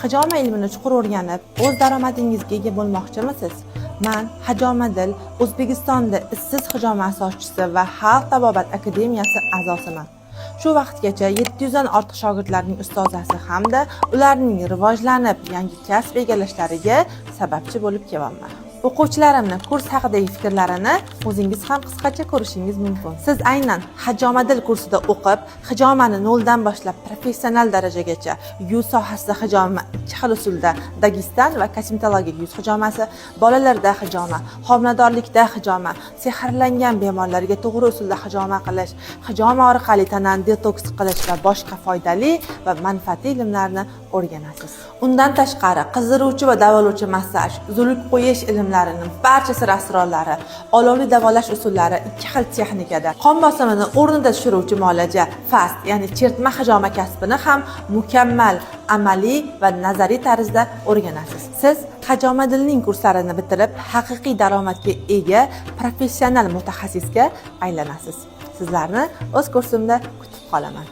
hijoma ilmini chuqur o'rganib, o'z daromadingizga ega bo'lmoqchimisiz? Men Hajomadil, O'zbekistonda ishsiz hijoma asoschisi va Xalq tabobat akademiyasi a'zosiman. Shu vaqtgacha 700 dan ortiq shogirdlarning ustozasi hamda ularning rivojlanib, yangi kasb egallashlariga sababchi bo'lib kelyapman. O'quvchilarimning kurs haqidagi fikrlarini o'zingiz ham qisqacha ko'rishingiz mumkin. Siz aynan Hajomadil kursida o'qib, hijomani noldan boshlab professional darajagacha yuz sohasida hijoma ikki xil usulda, Dagestan va kosmetologik yuz hijomasi, bolalarda hijoma, homiladorlikda hijoma, sehrlangan bemorlarga to'g'ri usulda hijoma qilish, hijoma orqali tanani detoks qilish va boshqa foydali va manfaatli ilmlarni o'rganasiz. Undan tashqari, qizdiruvchi va davolovchi massaj, zuluk qo'yish ilmlarining barcha sir-asrorlari, olovli davolash usullari ikki xil texnikada, qon bosimini o'rnida tushiruvchi muolaja, fast, ya'ni chertma hijoma kasbini ham mukammal amaliy va nazariy tarzda o'rganasiz. Siz Hajomadilning kurslarini bitirib, haqiqiy daromadga ega professional mutaxassisga aylanasiz. Sizlarni o'z kursimda kutib qolaman.